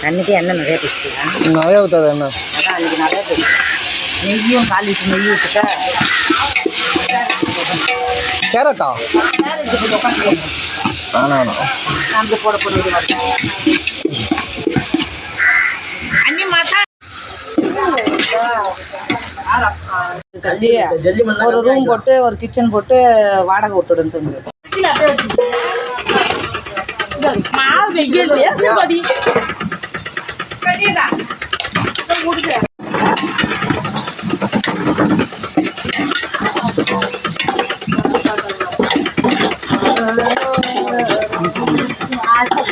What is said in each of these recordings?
அன்றைக்கி எண்ணெய் நிறைய போச்சுங்களா? நிறைய ஊற்றாது எண்ணெய். அதான் அன்றைக்கி நிறைய போச்சு. நெய்யும் 4 லிட்டர் நெய் ஊற்றுட்டா. கேரட்டா வேணாம் நம்ம போட போடுறது அன்னி மாசா ஒரு ரூம் போட்டு ஒரு கிச்சன் போட்டு வாடகை விட்டுடுன்னு சொன்னது.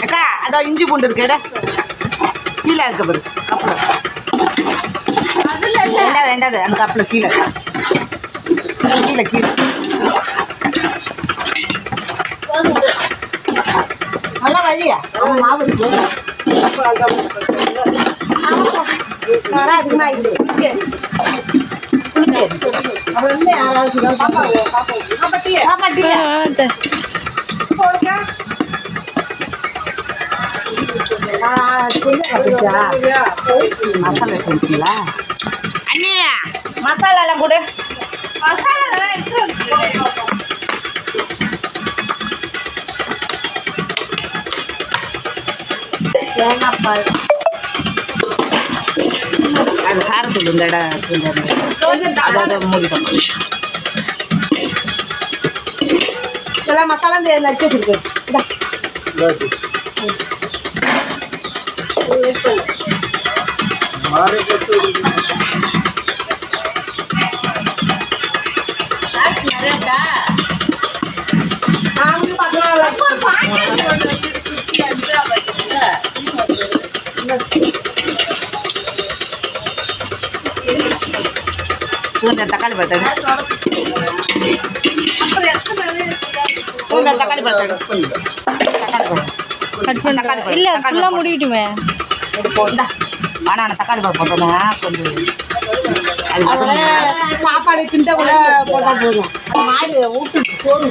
அக்கா அதான் இஞ்சி பூண்டு இருக்கு கீழே இருக்க பாரு கப்பில். ரெண்டாவது அந்த கப்பில் கீழே கீழே கீழே நல்லா வழியா மாவு மசாலா எடுத்துங்களா அண்ணி? மசாலாலாம் கூட அது காரத்தூள் இந்த இடம் அதாவது மூடிட்டோம். இதெல்லாம் மசாலா இந்த நறுக்கி வச்சிருக்கு. தக்காளி பழத்தோடு தக்காளி பழத்தோடு இல்லை ஃபுல்லாக முடிக்கிட்டுமே போந்தா. ஆனால் தக்காளி பழம் போட்டோம்னா கொஞ்சம் சாப்பாடு கிண்ட கூட போட்டால் போதும். மாடு ஊட்டு சோறு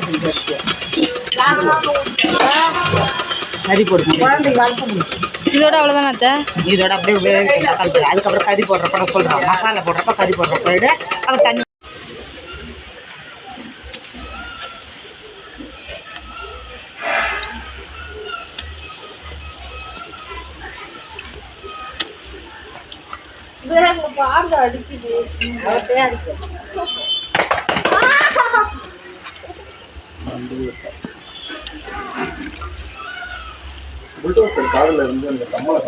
கறி போடுங்க குழந்தைக்கு வளர்க்க முடியும். இதோட அவ்வளோதானே அத்தை? இதோட அப்படியே தக்காளி போடு. அதுக்கப்புறம் கறி போடுறப்ப நான் சொல்கிறேன். மசாலா போடுறப்ப கறி போடுறப்ப விட அது தண்ணி பாடு அடிக்குது. புல்டோசர் காதில் இருந்து அந்த கம்மலை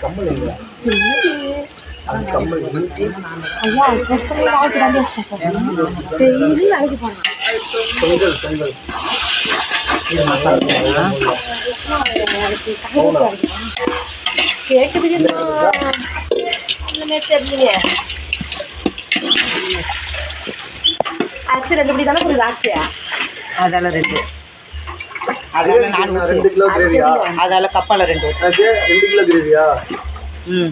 கம்மல் இல்லையா? கம்மல் கேட்குது தெரியலையே. அரிசி 2 படி தானே கொஞ்சம் ஆச்சியா? அதால 2 அதால 2 கிலோ கிரேவியா? அதால கப்பால 2 கிலோ கிரேவியா? ம்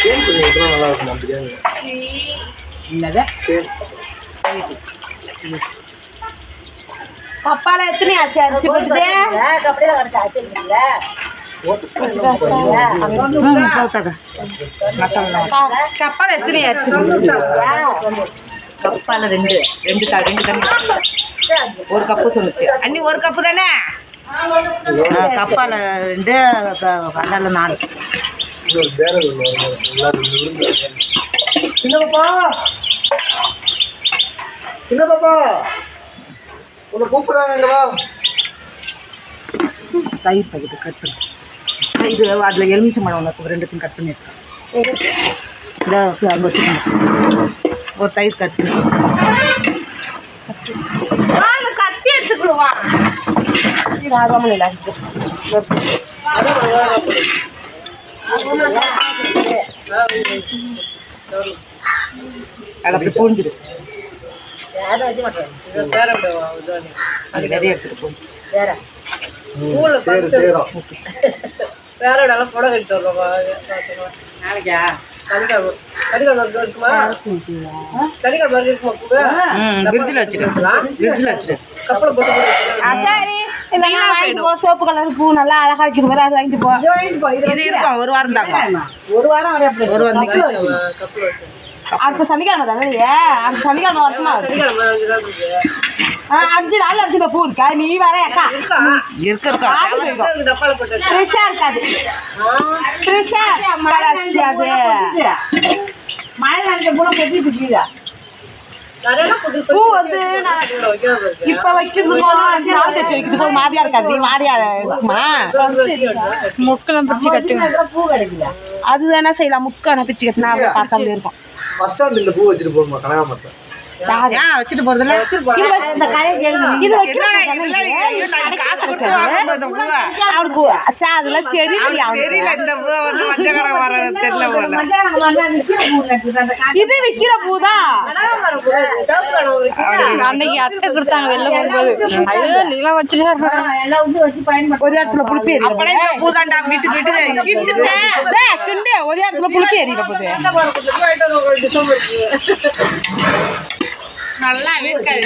நல்லா இருக்கும் பிரியாணி. என்னது கப்பால எத்தனை ஆச்சு அரிசி போட்டுது? கப்பால எத்தனை ஆச்சு? கப்பால 2 தண்ணி 1 கப்பு சொல்லுச்சு அண்ணி. 1 கப்பு தானே? கப்பால 2 அதால 4. சின்ன பாப்பா உன்னை கூப்பிடுறாங்கவா? தயிர் பாக்கெட்டு கட் பண்ணி இது அதில் எலுமிச்சம்பழம் உனக்கு 2த்தையும் கட் பண்ணியிருக்கேன். இதை அங்கே வச்சுக்கணும். ஒரு தயிர் கட் பண்ணி கத்தி எடுத்துக்கிடுவா. இது ஆகாமல் இல்லை. அது அப்படி பூஞ்சிடு. அது நிறைய எடுத்துகிட்டு போஞ்சு வேற சரி சேரும். வேற இடம் புடவை கட்டிட்டு வருவோம். நாளைக்கா கடிகால் இருக்குமா? கடிகால் மாதிரி இருக்குமா? ஃப்ரிட்ஜில் வச்சுட்டு கப்பலை போட்டு சரி இல்லைன்னா வாங்கிட்டு போ. சோப்பு கலர் பூ நல்லா அழகா வைக்கிற மாதிரி அதை வாங்கிட்டு போ. இது இருக்கும் 1 வாரம் தாங்க. ஒரு வாரம் வரையா? 1 வாரம் கப்பல் வச்சு அடுத்த சனிக்கிழமை தானே? அடுத்த சனிக்கிழமை வரணுமா? 5 நாள் அடிச்சுட்ட பூ இருக்கா? நீ வர அக்கா இருக்கா டப்பால போட்டு ஃப்ரெஷ்ஷா இருக்காது. ஃப்ரெஷ்ஷா மழை நினைச்ச பூனை கொட்டி பிடிச்சிதா. பூ வந்து இப்ப வைக்கிறதுக்கு 5 நாள் தைச்சு வைக்கிறதுக்கு ஒரு மாதிரியா இருக்காது. மாதிரியா இருக்குமா? முக்கெல்லாம் பிடிச்சி கட்டுங்க. பூ கிடைக்கல. அது வேணா செய்யலாம். முக்கான பிச்சு கட்டினா பார்த்தா இருக்கும். ஃபர்ஸ்ட் டைம் இந்த பூ வச்சுட்டு போகுமா கனகாமரத்தை? ஏன் வச்சுட்டு போறதுல இந்த கடையை கேள்வி காசு கொடுத்து வாங்கும்போது இந்த பூவை அவனுக்கு அச்சா அதெல்லாம் தெரியல. இந்த பூவை வந்து மஞ்சள் கடை வர தெரியல போல. இது விக்கிற பூதான். அன்னைக்கு அட்டை கொடுத்தாங்க வெளில போகும்போது. ஐயோ நீலாம் வச்சுட்டு ஒரு இடத்துல புளிப்பு எரியும். அப்பெல்லாம் இந்த பூ தாண்டா வீட்டுக்கு ஒரு இடத்துல புளிப்பு எரியிற போது நல்லாவே இருக்காது.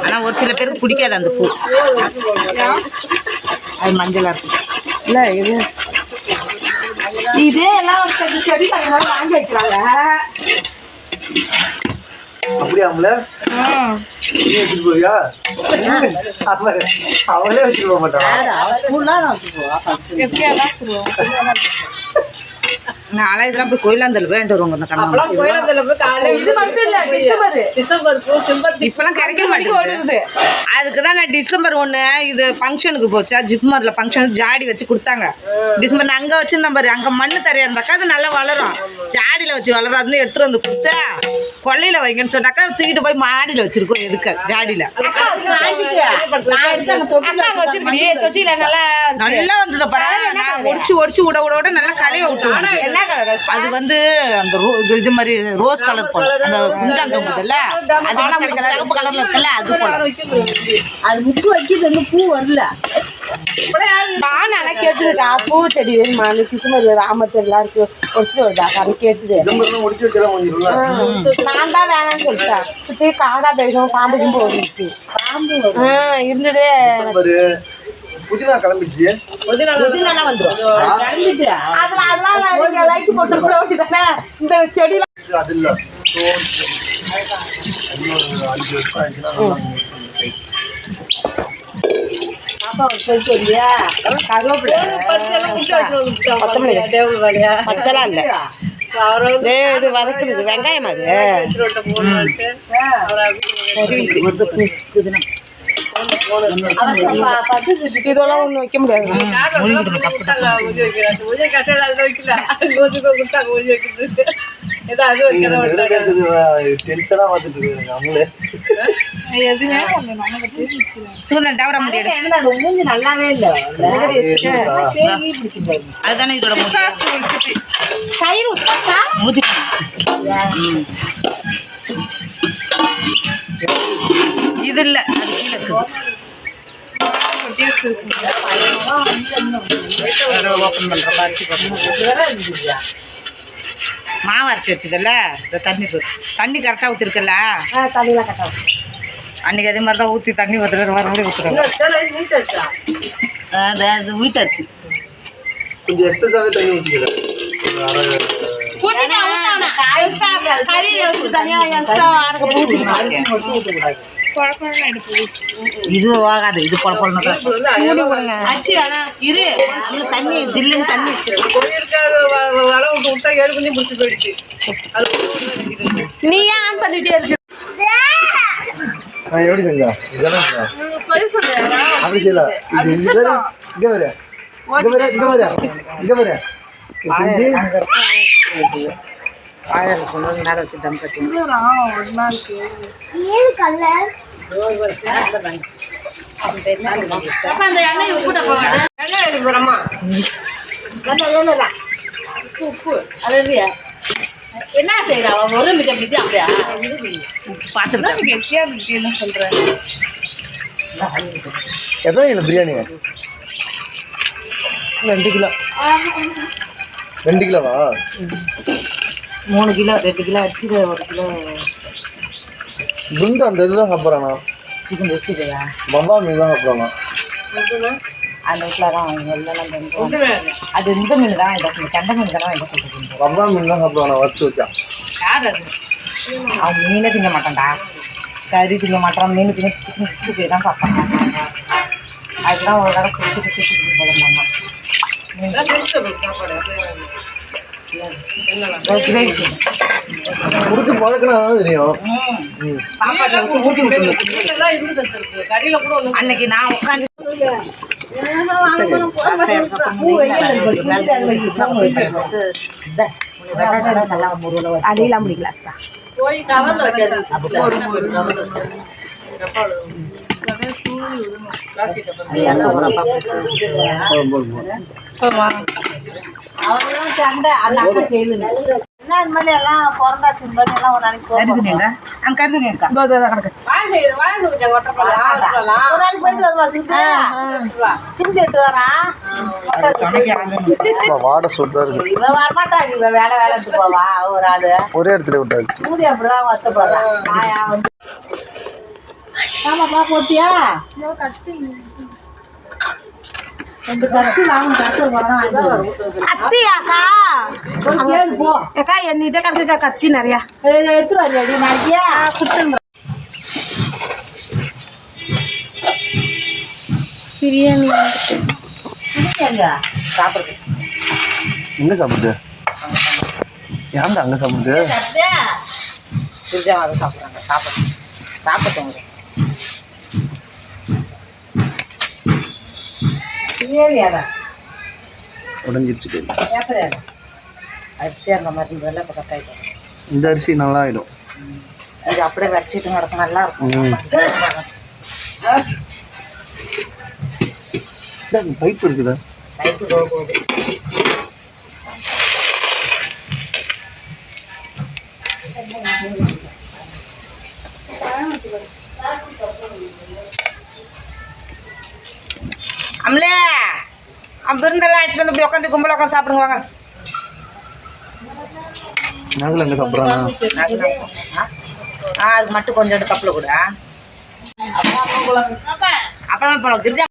ஆனா ஒரு சில பேருக்கு பிடிக்காது அந்த பூ. அது மஞ்சளா இருக்கும் இல்ல. இதே எல்லாம் செடி வாங்கி வைக்கிறாங்க. அப்படியாமல நீ வச்சுட்டு போவியா? அவளே வச்சுட்டு போக மாட்டான். நாளை இதெல்லாம் போய் கோயிலாந்தல் வேண்டு வருவாங்க அந்த கண்ணா. இது மட்டும் இல்ல, இப்பெல்லாம் கிடைக்க மாட்டேங்குது. அதுக்கு தான் நான் டிசம்பர் 1 இது ஃபங்க்ஷனுக்கு போச்சா, ஜிப்மரில் ஃபங்க்ஷனுக்கு ஜாடி வச்சு கொடுத்தாங்க. டிசம்பர் அங்கே வச்சுருந்தேன் பாரு. அங்கே மண்ணு தரையா இருந்தாக்கா அது நல்லா வளரும். ஜாடியில் வச்சு வளராதுன்னு எடுத்துகிட்டு வந்து கொடுத்தா கொள்ளையில் வைங்கன்னு சொன்னாக்கா தூக்கிட்டு போய் மாடியில் வச்சுருக்கோம். எதுக்கு ஜாடியில் நல்லா வந்தது பாரு. நான் ஒடிச்சு விட நல்லா கலைய விட்டு. அது வந்து அந்த இது மாதிரி ரோஸ் கலர் போல அந்த குஞ்சாந்தோங்குதுல்ல, அது சிகப்பு கலர்ல இருக்குல்ல, அது போல. அது முக்கு வைக்கிறது பூ வரல. நான் கேட்டுருக்கா பூ செடி வேணுமான்னு. கிருஷ்ணகிரி ராமத்தெல்லாம் இருக்கு ஒடிச்சுட்டு வருதா அது கேட்டுது. நான் தான் வேணாம்னு சொல்லிட்டேன். சுற்றி காடா போயிடும், பாம்பு கும்பு வந்துச்சு. இருந்ததே புதினா கிளம்பிடுச்சு. புதினா வந்துடும். அதெல்லாம் நீங்க லைட் போட்டு கூட வேண்டியதானே இந்த செடியில. அது இல்ல 5 வருஷம் ஆயிடுச்சுன்னா பாப்பா போயிட்டு இல்லையா? கருவேப்பிலை பச்செல்லாம் இல்லை. இது வதக்குறது வெங்காயம். அது இதெல்லாம் ஒண்ணு வைக்க முடியாது. நல்லாவே இல்லை. அதுதானே இதோட தயிர் ஊத்தி இது இல்லை. ஓப்பன் பண்ற மாவு அரைச்சி வச்சதில்ல, இந்த தண்ணி கரெக்டாக ஊற்றிருக்கல. அன்றைக்கி அதே மாதிரி தான் ஊற்றி தண்ணி ஊற்றுற மறுபடியும் ஊற்றுறாங்க. அது வீட்டாச்சு கொஞ்சம் எக்ஸஸாகவே தண்ணி ஊற்றிக்கிறேன். இது ஆகாது. இது பொழப்பொழு அரிசி வேணாம். இரு தண்ணி ஜில்லுன்னு தண்ணி நீ ஏன் பண்ணிட்டே இருக்கு? எப்படி செஞ்சா இதெல்லாம் அப்படி செய்யல. இங்க வர செஞ்சு ஆயிரம் சொன்னது நேரம் வச்சு தம் கட்டி அந்த எண்ணெய் உப்புட்ட போவாங்க. எண்ணெய் போறமா உப்பு அது என்ன செய்யறா? ஒரு மிச்சம் அப்படியா பார்த்துருக்கேன். என்ன சொல்றேன்? எத்தனை கிலோ பிரியாணி 2 கிலோ 2 கிலோவா 3 கிலோ 2 கிலோ அரிசி 1 கிலோ குண்டு அந்த இதுதான் சாப்பிட்றானா சிக்கன் வச்சுக்கா பம்பா மீன் தான் சாப்பிட்றானா அந்த வீட்டில் தான் அவங்க எல்லாம் அது இந்த மீன் தான் இந்த கெண்டை மீன் தான் என்ன சொல்லிட்டு பம்பா மீன் தான் சாப்பிட்றானா வறுத்து வச்சா யார் அது அவன் மீனே திங்க மாட்டான்டா கறி திங்க மாட்டான் மீன் திங்க சிக்கன் 65 தான் சாப்பிட்றான் அதுதான் ஒரு தடவை குடிச்சிட்டு போயிருந்தாங்க கொடுத்து பழக்கினா தான் தெரியும் சாப்பாட்டில் வச்சு ஊட்டி விட்டுருங்க கறியில கூட ஒண்ணு அன்னைக்கு நான் உட்காந்து அடியெல்லாம் முடிக்கலாம் போய் கவர்ல வைக்காது அவங்களும் சண்டை அந்த அக்கா செய்யலுங்க என்ன இந்த மாதிரி எல்லாம் பிறந்தாச்சு இந்த மாதிரி எல்லாம் ஒரு நாளைக்கு கருதுனீங்க அங்கே கருதுனீங்கக்கா வாய சொல்லுங்க ஒட்டப்படலாம் ஒரு நாளைக்கு போயிட்டு வருவா சுத்தி எட்டு வரா வாடை சூப்பராக இருக்கு இவன் வரமாட்டா இவன் வேலை எடுத்து போவா ஒரு ஆளு ஒரே இடத்துல விட்டாச்சு சூதி அப்படிதான் வருத்தப்படுறான் நாயா வந்து ஆமாப்பா போட்டியா கத்தியாக்கா போ ஏக்கா என்கிட்ட கிடக்குக்கா கத்தி நிறையா எடுத்துட்டு வரையா நாளைக்கியா குடுத்துங்க பிரியாணி சாப்பிடுறது எங்கே சாப்பிடுது ஏன்டா அங்கே சாப்பிடுது பிரியாணி சாப்பிட்றாங்க சாப்பிட்டோங்க பிரியாணியாடா உடஞ்சிருச்சு கறி பேப்பரையாடா அரிசி அந்த மாதிரி இதெல்லாம் இப்போ கட்டாயிடும் இந்த அரிசி நல்லா ஆகிடும் இது அப்படியே வரைச்சிட்டு கிடக்கும் நல்லா இருக்கும் பைப் இருக்குதா நைட்டு போகுது அம்லே விருந்தெல்லாம் அடிச்சுட்டு வந்து இப்படி உட்காந்து கும்பல உட்காந்து சாப்பிடுங்க வாங்க நாங்களும் அங்கே சாப்பிட்றானா அது மட்டும் கொஞ்சம் கப்பில் கூட அப்புறம் கிரிஜா